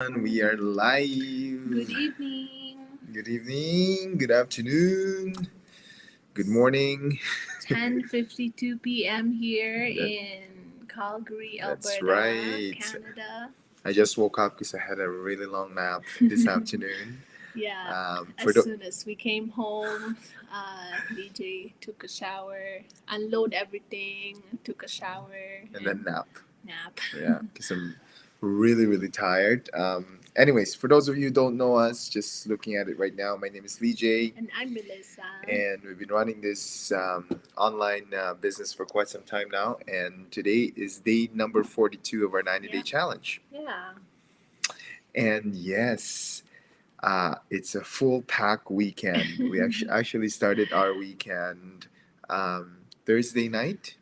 And we are Good live. evening. Good evening, good afternoon, good morning. 10:52 p.m. here That, in Calgary, that's Alberta, right. Canada. I just woke up because I had a really long nap this afternoon. Yeah, For as the soon as we came home, DJ took a shower, unload everything, took a shower, and then nap. nap. Yeah, because I'm really tired. Anyways, for those of you who don't know us, just looking at it right now, my name is Lee J. And I'm Melissa. And we've been running this online business for quite some time now. And today is day number 42 of our 90-day Yep. challenge. Yeah. And yes, it's a full pack weekend. We actually started our weekend Thursday night.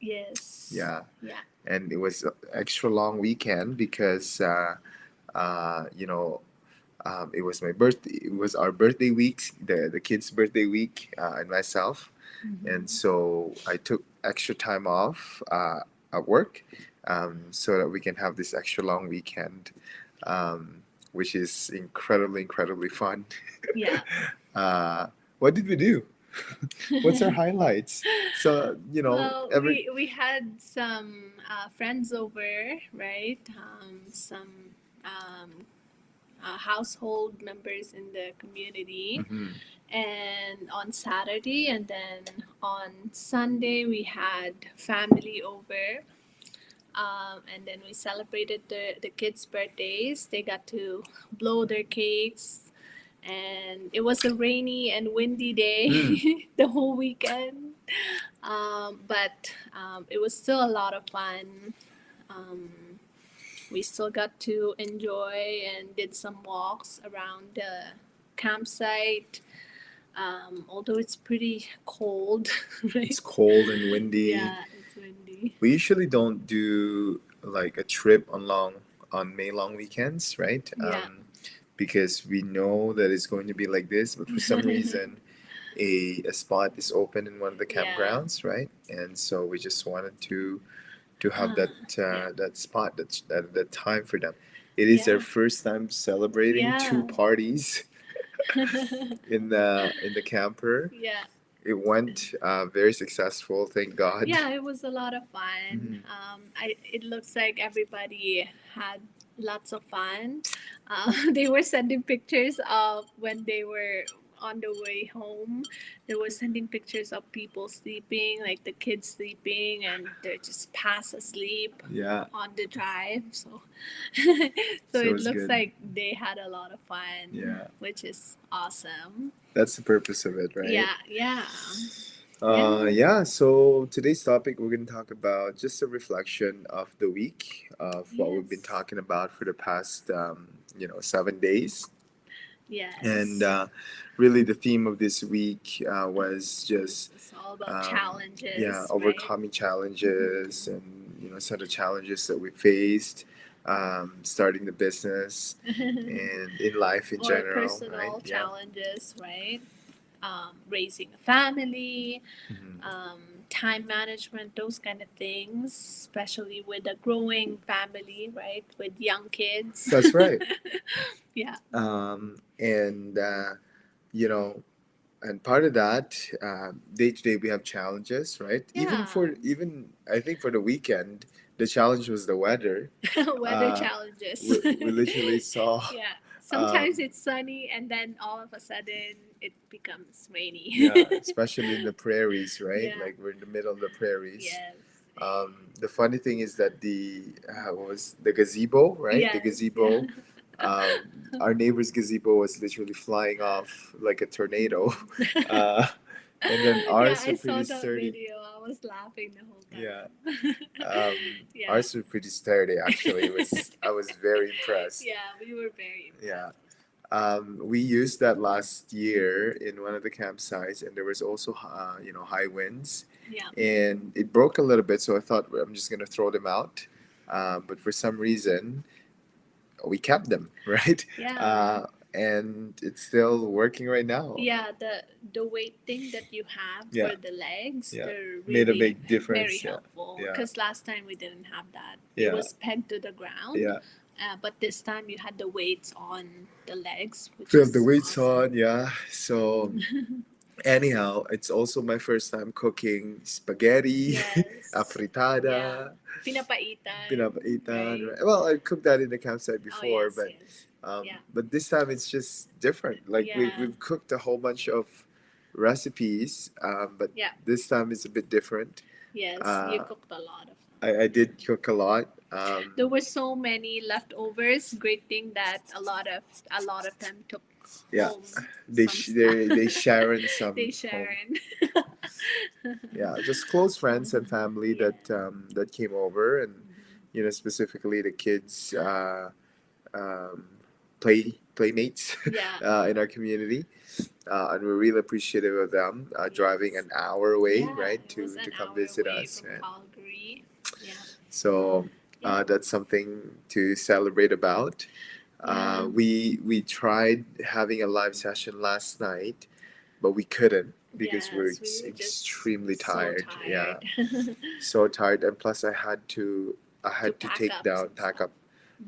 Yes. Yeah, Yeah. and it was an extra long weekend because uh, you know it was my birthday. It was our birthday week, the kids' birthday week, and myself. And so I took extra time off at work so that we can have this extra long weekend, which is incredibly fun. Yeah. uh, what did we do? What's our highlights? So Well, every we had some friends over, right? Some um, household members in the community, Mhm. and on Saturday, and then on Sunday we had family over. And then we celebrated the kids' birthdays. They got to blow their cakes, and it was a rainy and windy day the whole weekend. But it was still a lot of fun. Um, we still got to enjoy and did some walks around the campsite. Although it's pretty cold, right? It's cold and windy. Yeah, it's windy. We usually don't do like a trip on May long weekends, right? Yeah. Because we know that it's going to be like this, but for some reason, a spot is open in one of the Yeah. campgrounds, right? And so we just wanted to have Yeah. that spot that time for them. It is their Yeah. first time celebrating two Yeah. parties in the camper. Yeah. It went very successful, thank God. Yeah, it was a lot of fun. Mhm. It looks like everybody had lots of fun. They were sending pictures of when they were on the way home. They were sending pictures of people sleeping, like the kids sleeping, and they're just past asleep Yeah, on the drive. So, so so it it's looks good. like they had a lot of fun, Yeah, which is awesome. that's the purpose of it, right? Yeah, yeah, yeah. Yeah, so today's topic we're going to talk about just a reflection of the week of what we've been Yes. talking about for the past 7 days. And Yes. really, the theme of this week was just It's all about um, yeah, challenges, right? overcoming challenges and some of the challenges that we faced, starting the business and in life in Or general, right? personal Yeah. challenges, right? Raising a family, Mhm. time management, those kind of things, especially with a growing family, right? With young kids. That's right. Yeah. And you know, and part of that, day to day, we have challenges, right? Yeah. Even I think for the weekend, the challenge was the weather. Weather Uh, challenges. we literally saw. Yeah. Sometimes Um, it's sunny and then all of a sudden it becomes rainy. yeah, especially in the prairies, right? Yeah. Like we're in the middle of the prairies. Yes. The funny thing is that the what was the gazebo, right? The Yes. Yeah. gazebo. Our neighbor's gazebo was literally flying off like a tornado, uh, and then Yeah, ours I were saw pretty that sturdy. video. I was laughing the whole Yeah, time. Yeah. ours were pretty sturdy. Actually, it was I was very impressed. Yeah, we were very Yeah. impressed. We used that last year in one of the campsites, and there was also high winds, Yeah. and it broke a little bit. So I thought I'm just gonna throw them out, but for some reason we kept them, right? Yeah. Uh, and it's still working right now. Yeah, the weight thing that you have Yeah, for the legs, yeah, they're made a really big very difference. Yeah, helpful yeah, because last time we didn't have that. It yeah, was pegged to the ground. yeah. But this time you had the weights on the legs, which We have the is weights awesome. on, yeah. So anyhow, it's also my first time cooking spaghetti, Yes. Yeah. afritada, Pinapaitan, pinapaitan. right? Right? Well, I cooked that in the campsite Oh, before, yes, but yes. Yeah. but this time it's just different. Like Yeah. we've cooked a whole bunch of recipes, but Yeah. this time it's a bit different. Yes, you Uh, cooked a lot of them. I did cook a lot. There were so many leftovers. Great thing that a lot of them took Yeah, home some stuff. they Sharon They some home. Sharon. Yeah, just close friends and family Yeah. that came over, and Mhm. specifically the kids um, playmates Yeah. in our community, and we're really appreciative of them driving Yes. an hour away, Yeah, right, it was to an come hour visit away us. from Right? Calgary. Yeah. So Yeah. that's something to celebrate about. Yeah. We tried having a live session last night, but we couldn't because we're Yes, we were just extremely so tired. Yeah, tired so tired, and plus I to had to pack take up down some stuff.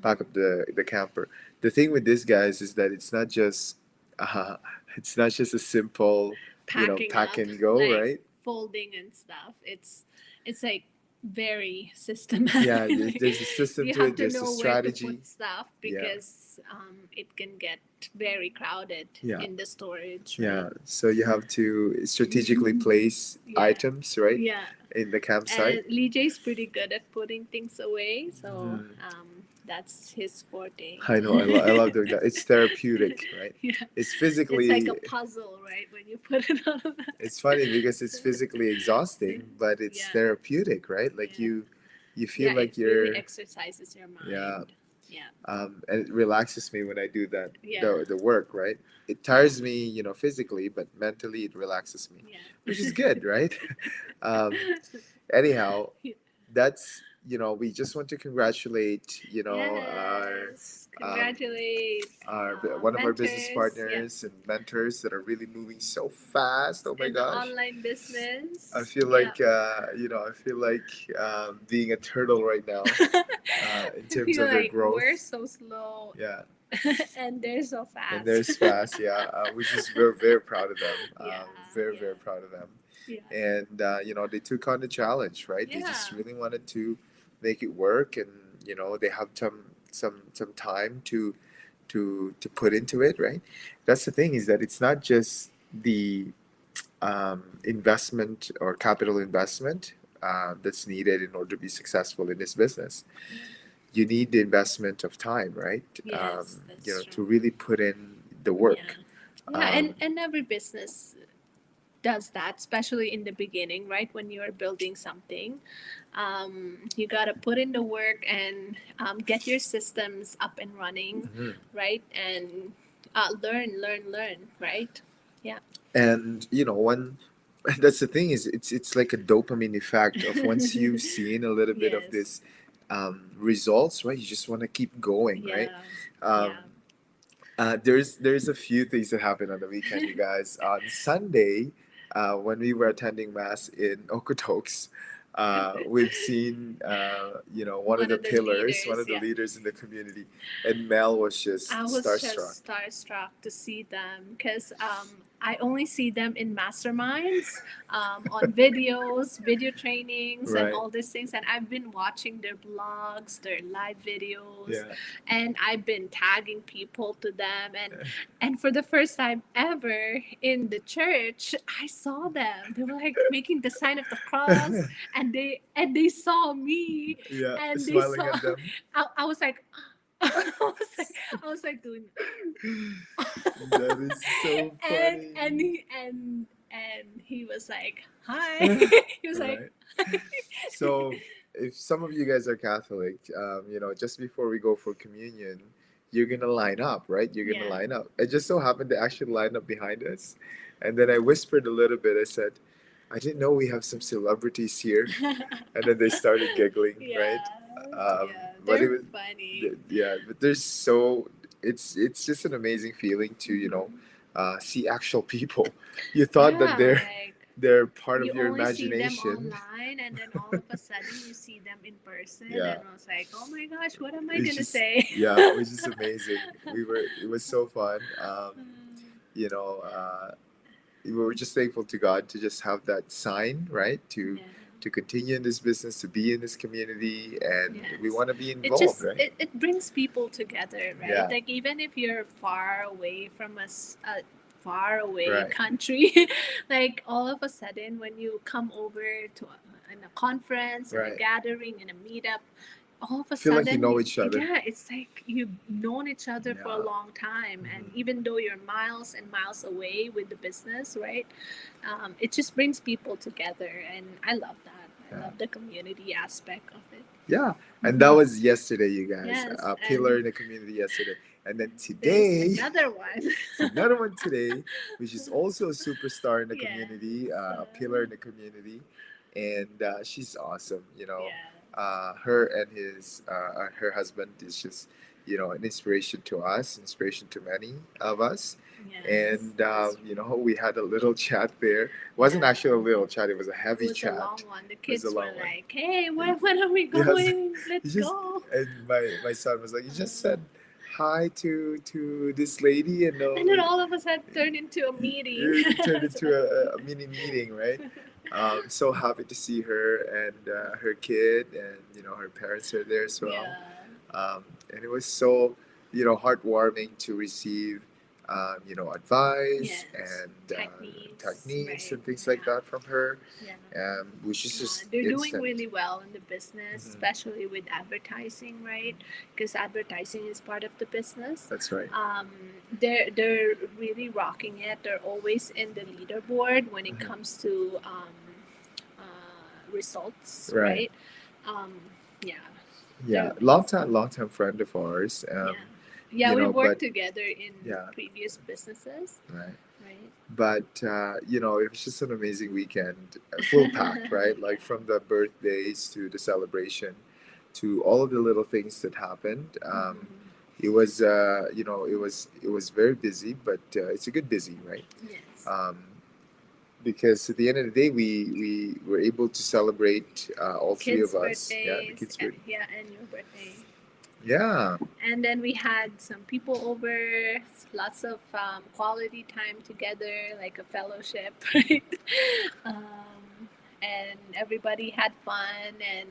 pack up the camper. The thing with this guys is that it's not just uh, it's not just a simple Packing pack up, and go, like right? folding and stuff. It's like very systematic. Yeah, Like, there's a system you to have it. to There's a know where to strategy. put stuff Yeah, because it can get very crowded yeah, in the storage, right? yeah. So you have to strategically place Yeah, items, right, yeah. in the campsite. And Lijay's pretty good at putting things away, so Mhm. that's his forte. I know. I love doing that. It's therapeutic, right? Yeah, It's it's like a physically. puzzle, right? When you put it on a map. It's funny because it's physically exhausting, but it's Yeah, therapeutic, right? Like yeah, you feel yeah. It like really you're, exercises your yeah. mind. Yeah, And it relaxes me when I do that yeah, the work, right? It yeah, tires me, physically, but mentally it relaxes me, which is yeah. good, right? Anyhow, that's we just want to congratulate Yes, um, congratulate our one of our business mentors. Yeah, partners and mentors that are really moving so fast. Oh my in the gosh. online I business. feel Yeah. like I feel like being a turtle right now in I terms feel of their like we're growth. so slow Yeah, and they're so and fast. there's fast. Yeah, we're very proud of them. Yeah, Very yeah, proud of them. yeah, And they took on the challenge, right? They just yeah, really wanted to make it work, and they have some time to put into it, right? That's the thing, is that it's not just the investment or capital investment that's needed in order to be successful in this business. You need the investment of time, right? yes, that's To true. really put in the Yeah, work. yeah, Um, and every business does that, especially in the beginning, right? When you're building something, you gotta put in the work and get your systems up and running, mhm. right? And learn, right? Yeah. And one that's the thing, is it's like a dopamine effect of once you've seen a little bit of Yes. this results, right? You just want to keep going, right? Yeah. Um, Yeah. there's a few things that happened on the weekend, you guys. On Sunday, when we were attending mass in Okotoks, we've seen one of One the of the pillars, one leaders, of the yeah. leaders in the community, and Mel was just I was starstruck. just starstruck to see them because I only see them in masterminds, on videos, video trainings, and Right. all these things. And I've been watching their blogs, their live videos, Yeah. and I've been tagging people to them. And for the first time ever in the church, I saw them. They were like making the sign of the cross, and they saw me, Yeah, and they smiling saw. at them. I was like. I was like doing That is so and funny. he was like hi. He was like Right. So, if some of you guys are Catholic, just before we go for communion, you're gonna line up, right? You're gonna yeah. line up. It just so happened to actually line up behind us, and then I whispered a little bit. I said, "I didn't know we have some celebrities here," and then they started giggling, Yeah, right? yeah, But it they're was, funny. yeah. But there's so it's just an amazing feeling to see actual people. You thought that Yeah, like they're part You of your only see them imagination. online, and then all of a sudden you see them in person, and Yeah, I was like, oh my gosh, what am I it's gonna just say? yeah, it was just amazing. It was so fun. You know, we were just thankful to God to just have that sign, right? Yeah. To continue in this business, to be in this community, and we Yes. want to be It involved, just right? it brings people together, right? Yeah, Like even if you're far away from a far away right, country, like all of a sudden when you come over to in a conference, in a right. gathering, in a meetup, all of a Feel like you sudden know each other. yeah, it's like you've known each other for a Yeah. long time, and Mhm. even though you're miles and miles away with the business, right? It just brings people together, and I love that. I Yeah. love the community aspect of it. Yeah, and that was yesterday, you guys. Yes, A pillar and in the community yesterday, and then there's today, another one. it's another one today, which is also a superstar in the Yes. community, a pillar in the community, and she's awesome. Yeah. Her and her husband is just an inspiration to us, inspiration to many of us. Yes. And That's we had a little chat there. It wasn't yeah. actually a little chat; it was a It heavy was a long chat. one. The It was a kids were long one. like, "Hey, when are we Yes, going? you Let's just go." and my son was like, you just said hi to this lady, and And then all of us had turned into a meeting. it turned into So- a mini meeting, right? So happy to see her and her kid, and her parents are there as well. yeah. And it was so heartwarming to receive advice Yes. and Techniques, techniques right? and things like Yeah. that from her, Yeah. which is just They're doing instant. really well in the business, Mhm. especially with advertising, right? Because advertising is part of the business. That's right. They're really rocking it. They're always in the leaderboard when it Mhm. comes to results, Right. right? Um, yeah, Yeah, they're amazing. long time friend of ours. Yeah, yeah, we But worked together in yeah, previous businesses, right. right? But it was just an amazing weekend, full packed, right? Yeah. Like from the birthdays to the celebration, to all of the little things that happened. Mhm. It was, it was very busy, but it's a good busy, right? Yes. Because at the end of the day, we were able to celebrate all three Kids' of us. Yeah, the birthdays, kids' birthday. yeah, and your birthday. Yeah, And then we had some people over, lots of quality time together, like a fellowship, right? And everybody had fun, and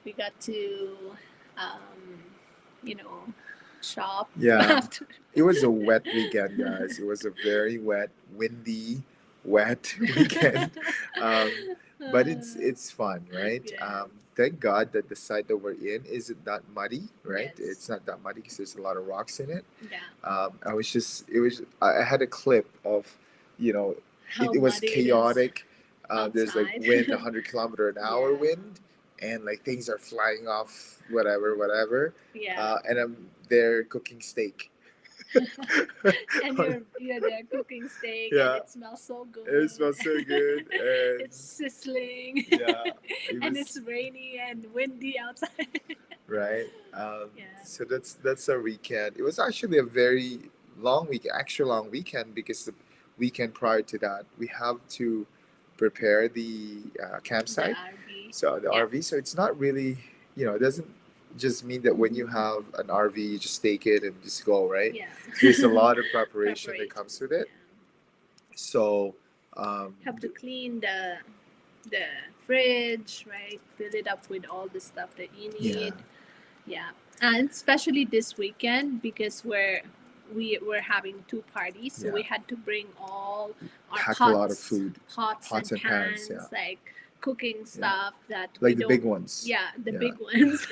we got to, um, you know, shop yeah. after. It was a wet weekend, guys. It was a very wet, windy, wet weekend. But it's fun, right? Yes. Thank God that the site that we're in isn't that muddy, right? Yes. It's not that muddy because there's a lot of rocks in it. Yeah. I had a clip of, you know, How it was muddy it is chaotic. There's like outside. wind, 100 kilometer an hour Yeah. wind, and like things are flying off, whatever. Yeah. And I'm there cooking steak. And you're there cooking steak, Yeah. and it smells so good. It smells so good, and It's sizzling. yeah, it And was it's rainy and windy outside. right. Yeah. So that's our weekend. It was actually a very long week, extra long weekend, because the weekend prior to that we have to prepare the The campsite. RV. So the Yeah. RV. So it's not really, it doesn't just mean that when you have an RV you just take it and just go, right? Yeah. There's a lot of preparation that comes with it. Yeah. So Have to clean the fridge, right? Fill it up with all the stuff that you yeah, need. Yeah. And especially this weekend, because we were having two parties, so Yeah. we had to bring all our pack pots, a lot of food, pots pots and and pans, pans, yeah. like cooking stuff that we Like the don't. big ones. Yeah, the Yeah. big ones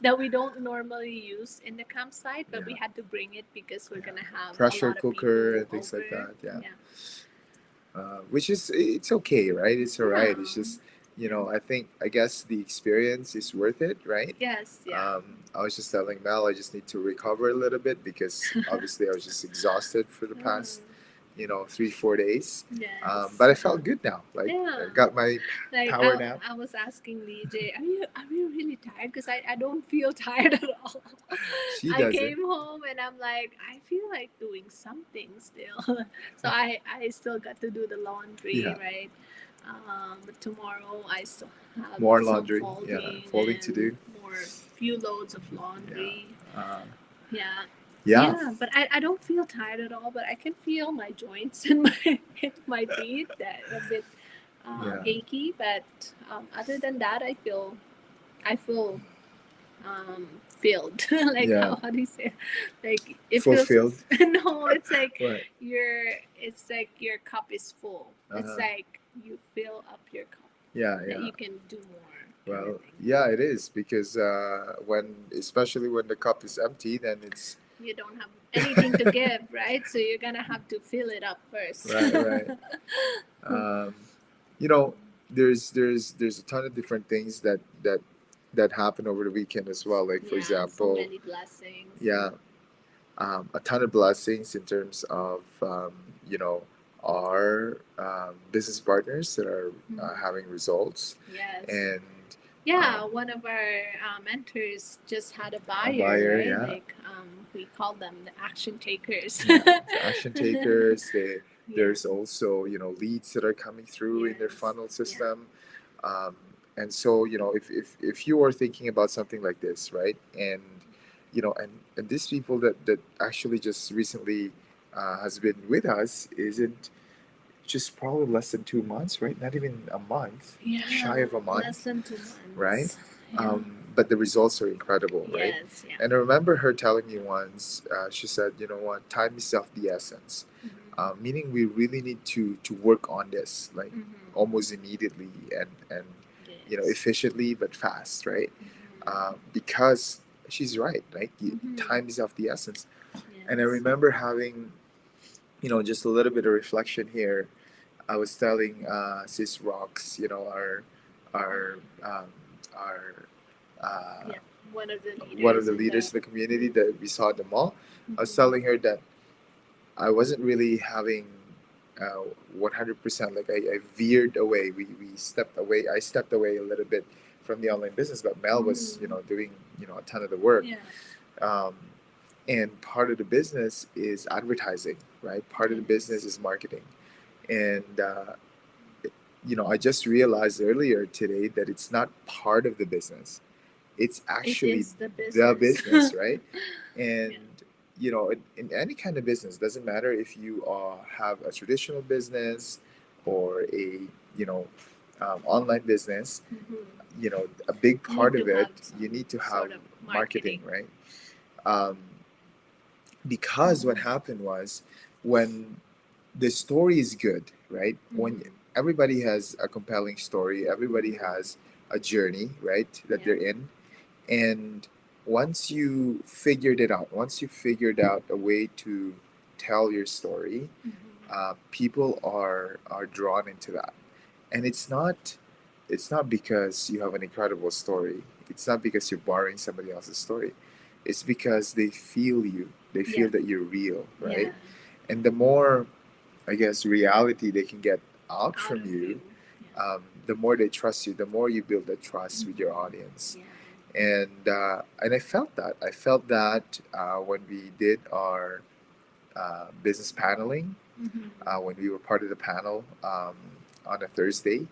that we don't normally use in the campsite, but we Yeah. had to bring it because we're gonna have Pressure a lot cooker of and people things like over. that. Yeah. Which is, it's okay, right? It's all right. It's Yeah. just, I guess the experience is worth it, right? Yes. Yeah. I was just telling Mel I just need to recover a little bit because obviously I was just exhausted for the past 3-4 days. Yes. But I felt good now. Like Yeah. I got my Like power nap. I was asking DJ, are you really tired? Because I don't feel tired at all. She I doesn't. came home and I'm like, I feel like doing something still. So I still got to do the laundry, Yeah. right? But tomorrow I still have More some laundry. Yeah, folding folding to and do. more few loads of Yeah. laundry. Uh, Yeah. yeah. Yeah, but I don't feel tired at all, but I can feel my joints and my feet that a bit Yeah. achy. But other than that, I feel filled. Like Yeah. how do you say? Like it feels Fulfilled. no, it's like Right. it's like your cup is full. It's Uh-huh. like you fill up your cup Yeah. that Yeah. you can do more. Well, Everything. yeah, it is because especially when the cup is empty, then it's You don't have anything to give, right? So you're gonna have to fill it up first. right, right. Um, you know, there's a ton of different things that happen over the weekend as well. Like for Yeah, so example, many blessings. yeah, a ton of blessings in terms of our business partners that are having results, Yes. and Yeah, um, one of our mentors just had a a buyer, buyer, right? yeah, Like we call them the action takers. yeah, the action takers. Yeah. There's also leads that are coming through in their Yes. funnel Yeah. system, and so if you are thinking about something like this, right, and and these people that actually just recently has been with us isn't just probably less than 2 months, right? Not even a month, Yeah. shy of a month, Less than 2 months. right? Yeah. But the results are incredible, right? Yes. Yeah. And I remember her telling me once, she said, "You know what? Time is of the essence." Meaning we really need to work on this, like almost immediately and Yes. efficiently but fast, right? Because she's right, like time is of the essence. And I Yes. remember having just a little bit of reflection here. I was telling Sis Rocks, our um, our Yeah. One of the leaders. one of the leaders in the community that we saw at the mall. I was telling her that I wasn't really having 100%. Like I veered away. We stepped away. I stepped away a little bit from the online business, but Mel was doing a ton of the work. Yeah. Um, and part of the business is advertising, right? Part of the business is marketing, and I just realized earlier today that it's not part of the business. It's actually is the the business. business, right? And Yeah. in any kind of business, doesn't matter if you have a traditional business or a online business. A big part of it, you need to have sort of marketing, right? Um, because what happened was when the story is good, right? When everybody has a compelling story, everybody has a journey, right, that Yeah. they're in. And once you figured out a way to tell your story, people are drawn into that. And it's not because you have an incredible story. It's not because you're borrowing somebody else's story. It's because they feel you. They feel that you're real, right? And the more, I guess, reality they can get out from you, the more they trust you, the more you build that trust with your audience. And I felt that. I felt that when we did our business paneling, when we were part of the panel on a Thursday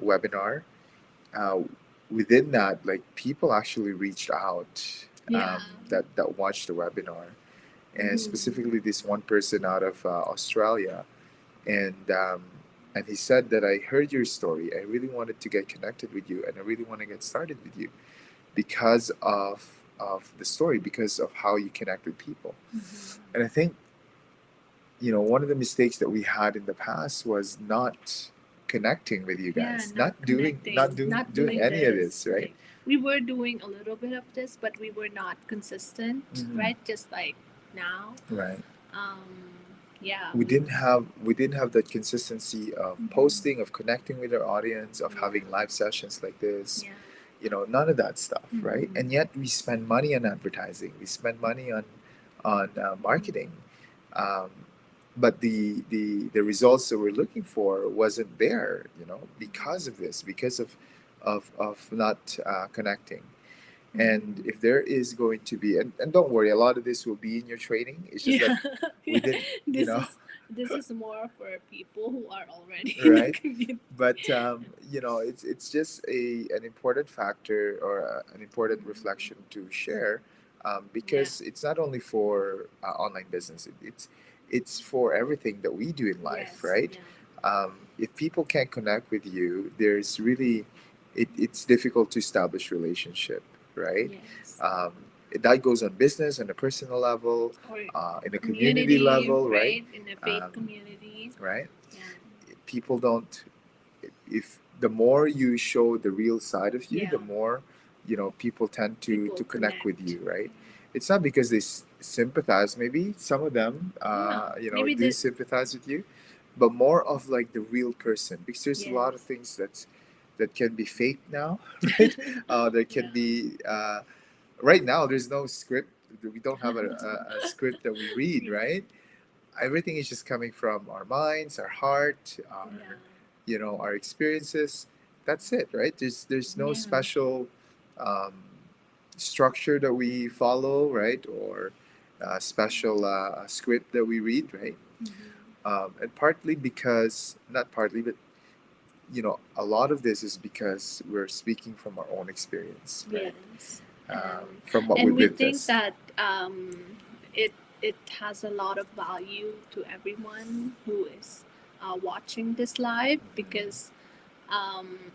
webinar. Uh, Within that, like people actually reached out that watched the webinar, and specifically this one person out of Australia, and he said that I heard your story. I really wanted to get connected with you, and I really want to get started with you because of the story, because of how you connect with people. And I think one of the mistakes that we had in the past was not connecting with you guys, not doing any of this, right? Like, we were doing a little bit of this, but we were not consistent, right? Just like now. Right. Yeah. We didn't have that consistency of posting, of connecting with our audience, of having live sessions like this. None of that stuff, right? And yet we spend money on advertising. We spend money on marketing. Um, but the results that we're looking for wasn't there, because of this, because of not connecting. And if there is going to be, and don't worry, a lot of this will be in your training. It's just Yeah. that we didn't, this is this is more for people who are already in the right? community. But it's just an important factor or an important reflection to share, Yeah. because it's not only for online business. It's for everything that we do in life, Yes. right? Yeah. If people can't connect with you, there's really it's difficult to establish relationship, right? Yes. Um, that goes on business, on a personal level, Or in a community community, level, right? right? In a faith Um, community. right? Yeah. People don't, if the more you show the real side of you, Yeah. the more people tend People to connect with connect. you, right? It's not because they sympathize. Maybe some of them Yeah. Maybe do the sympathize with you, but more of like the real person, because there's a lot of yes. things that can be fake now, right? There can Yeah. be right now there's no script. We don't have a script that we read, Yeah. right? Everything is just coming from our minds, our heart, our Yeah. our experiences. That's it, right? There's no Yeah. special um, structure that we follow, right? Or special script that we read, right? And partly because, not partly, but a lot of this is because we're speaking from our own experience, right? Yes. From what And we've we think witnessed. that it it has a lot of value to everyone who is watching this live, because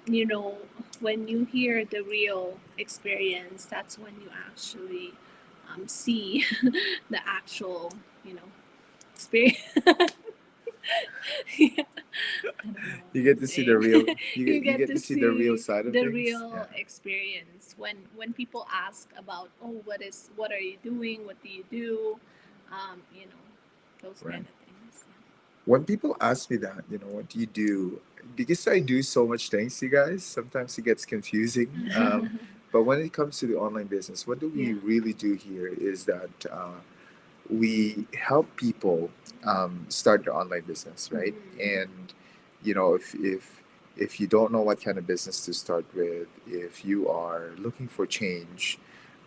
you know, when you hear the real experience, that's when you actually see the actual, experience. Yeah. I don't know what You I'm get to see the saying. real you You get get to to see the real see side of the things. real Yeah. experience when people ask about, oh, what are you doing? What do you do? You know, those Right. kind of things. When people ask me that, what do you do? Because I do so much things, you guys, sometimes it gets confusing. Yeah. But when it comes to the online business, what do we Yeah. really do here is that we help people start their online business, right? Mhm. And if you don't know what kind of business to start with, if you are looking for change,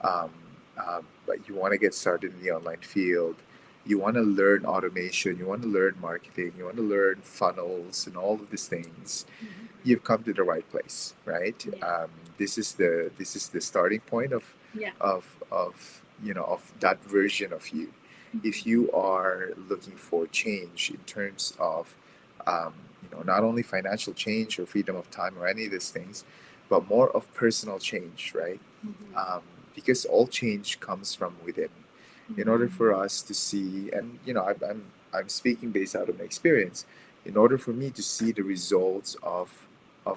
um, but you want to get started in the online field, you want to learn automation, you want to learn marketing, you want to learn funnels and all of these things, Mhm. you've come to the right place, right? Yeah. This is the starting point of Yeah. that version of you. If Mhm. you are looking for change in terms of um, not only financial change or freedom of time or any of these things, but more of personal change, right? Mhm. um, because all change comes from within. In order for us to see, and I'm speaking based out of my experience, in order for me to see the results of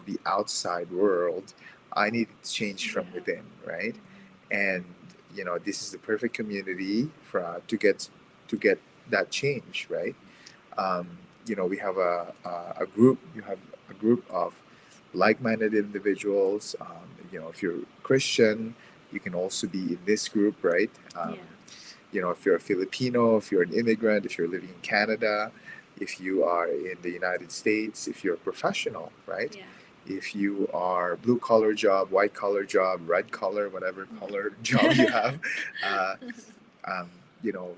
the outside world, I need to change from Yeah. within, right? And this is the perfect community for to get that change, right? We have a group. You have a group of like-minded individuals. If you're Christian, you can also be in this group, right? Yeah. If you're a Filipino, if you're an immigrant, if you're living in Canada, if you are in the United States, if you're a professional, right? Yeah. If you are blue collar job, white collar job, red collar, whatever color job you have, uh, um,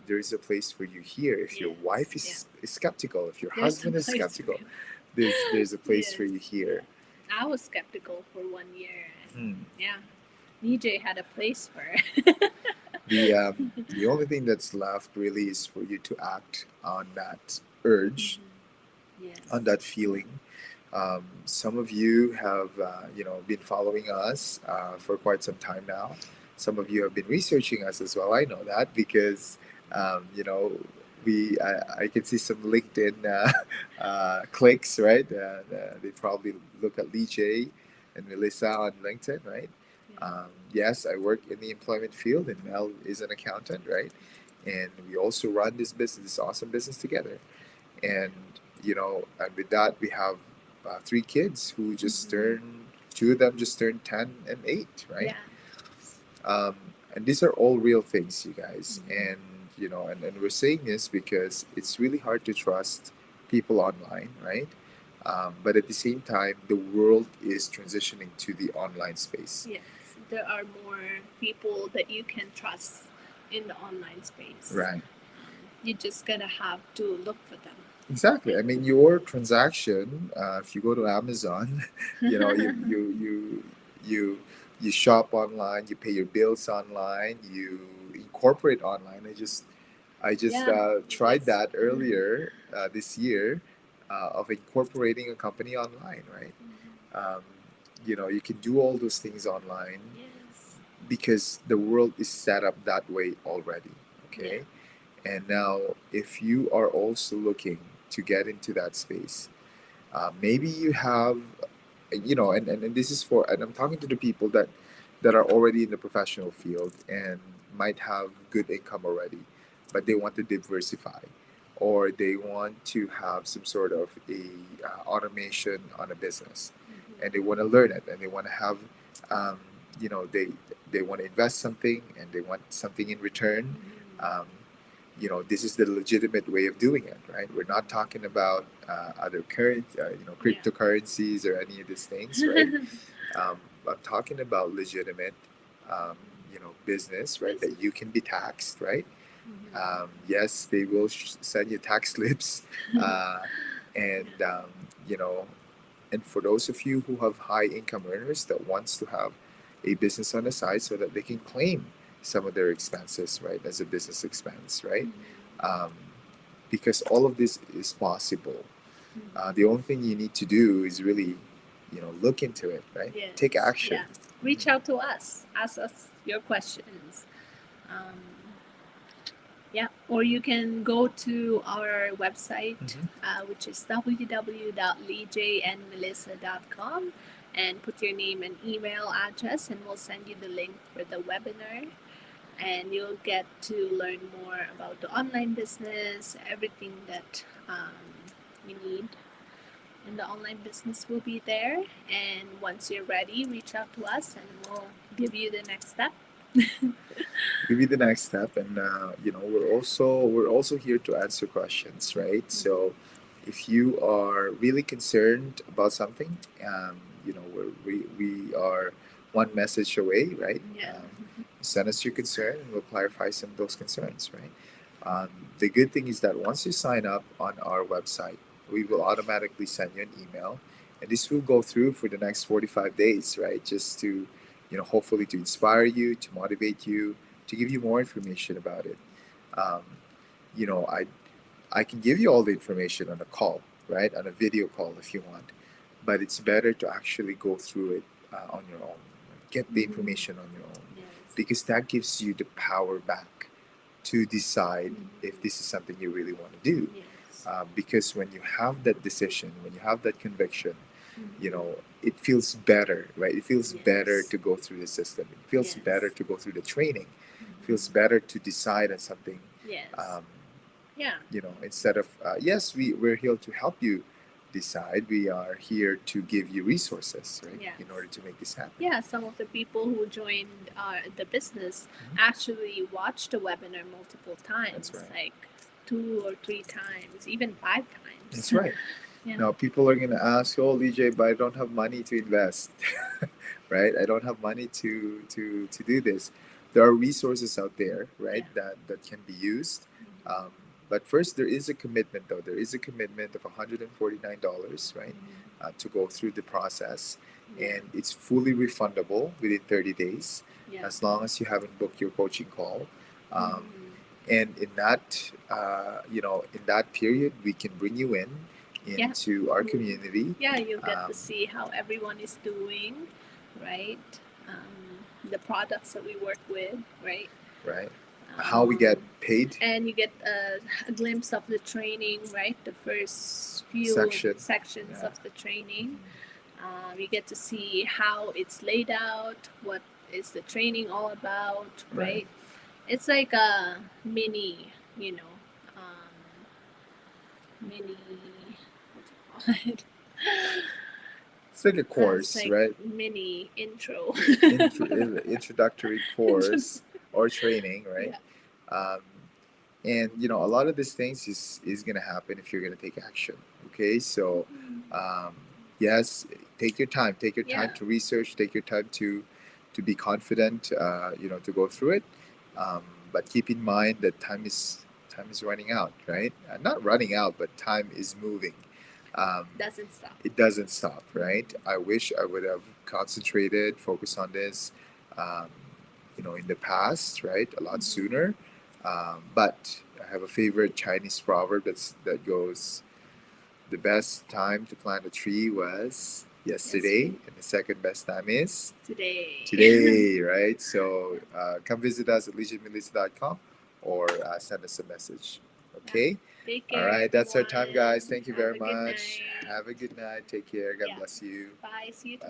there is a place for you here. If your Yes. wife Yeah. is skeptical, if your There's a husband is place for skeptical, you. there's a place Yes. for you here. I was skeptical for 1 year, and Hmm. yeah, DJ had a place for it. The only thing that's left really is for you to act on that urge, Yes. on that feeling. Some of you have been following us for quite some time now. Some of you have been researching us as well. I know that because I can see some LinkedIn clicks, right? They probably look at Lee J and Melissa on LinkedIn, right? Yeah. Yes, I work in the employment field, and Mel is an accountant, right? And we also run this awesome business together. And and with that, we have 3 kids who just turned. 2 of them just turned 10 and 8, right? Yeah. And these are all real things, you guys. Mhm. And and we're saying this because it's really hard to trust people online, right? But at the same time, the world is transitioning to the online space. Yes. there are more people that you can trust in the online space. Right. You just gotta have to look for them. Exactly. I mean, your transaction, if you go to Amazon, you you shop online, you pay your bills online, you incorporate online. I just Yeah, tried yes. that earlier this year of incorporating a company online, right? Um, you can do all those things online Yes. because the world is set up that way already. Yeah. Okay. And now, if you are also looking to get into that space, maybe you have, and this is for, and I'm talking to the people that are already in the professional field and might have good income already, but they want to diversify, or they want to have some sort of a automation on a business, and they want to learn it, and they want to have, um, they want to invest something, and they want something in return. Um, this is the legitimate way of doing it, right? We're not talking about other cryptocurrencies or any of these things, right? I'm talking about legitimate, business, right? That you can be taxed, right? Yes, they will send you tax slips, and you know, and for those of you who have high income earners that wants to have a business on the side so that they can claim some of their expenses, right, as a business expense, right? Um, because all of this is possible. The only thing you need to do is really, look into it, right? Yes. Take action. Yeah. Reach out to us. Ask us your questions. Um, yeah. Or you can go to our website, which is www.leejandmelissa.com, and put your name and email address, and we'll send you the link for the webinar. And you'll get to learn more about the online business, everything that you need in the online business will be there. And once you're ready, reach out to us and we'll give you the next step. Give you the next step, and we're also here to answer questions, right? So if you are really concerned about something, we are one message away, right? Yeah. Send us your concern and we'll clarify some of those concerns, right? The good thing is that once you sign up on our website, we will automatically send you an email, and this will go through for the next 45 days, right? Just to, hopefully to inspire you, to motivate you, to give you more information about it. Um, you know, I I can give you all the information on a call, right? On a video call if you want, but it's better to actually go through it on your own. Get the information on your own, Yes. because that gives you the power back to decide if this is something you really want to do. Yes. Because when you have that decision, when you have that conviction, it feels better, right? It feels better to go through the system. It feels better to go through the training. It feels better to decide on something. Yes. Um, Yeah. Instead of, yes, we're here to help you decide. We are here to give you resources, right? Yes. In order to make this happen. Yeah, some of the people who joined the business actually watched the webinar multiple times, That's right. like 2 or 3 times, even 5 times. That's right. Yeah. Now people are gonna ask, "Oh, DJ, but I don't have money to invest, right? I don't have money to do this." There are resources out there, right? That can be used. Um, but first, there is a commitment, though. There is a commitment of $149, right, to go through the process, and it's fully refundable within 30 days, as long as you haven't booked your coaching call. And in that, in that period, we can bring you into our community. Yeah, you'll get to see how everyone is doing, right? The products that we work with, right? Right. How we get paid. And you get a glimpse of the training, right? The first few sections of the training. You get to see how it's laid out, what is the training all about, right? It's like a mini, mini, what's it called? It's like a course, like right? Mini intro. Introductory course or training, right? And a lot of these things is gonna happen if you're gonna take action. Okay, so yes, take your time. Take your time to research. Take your time to to be confident, to go through it. Um, but keep in mind that time is running out, right? Not running out, but time is moving. Doesn't stop. It doesn't stop, right? I wish I would have concentrated, focused on this, um, in the past, right? A lot sooner. But I have a favorite Chinese proverb that goes, the best time to plant a tree was yesterday, and the second best time is Today. today, right? So come visit us at legionmelissa.com or send us a message. Okay? Take care. All right, that's our time, everyone. guys. Thank you Have very a good much. night. Have a good night. Take care. God Yeah. bless you. Bye. See you Bye. tomorrow.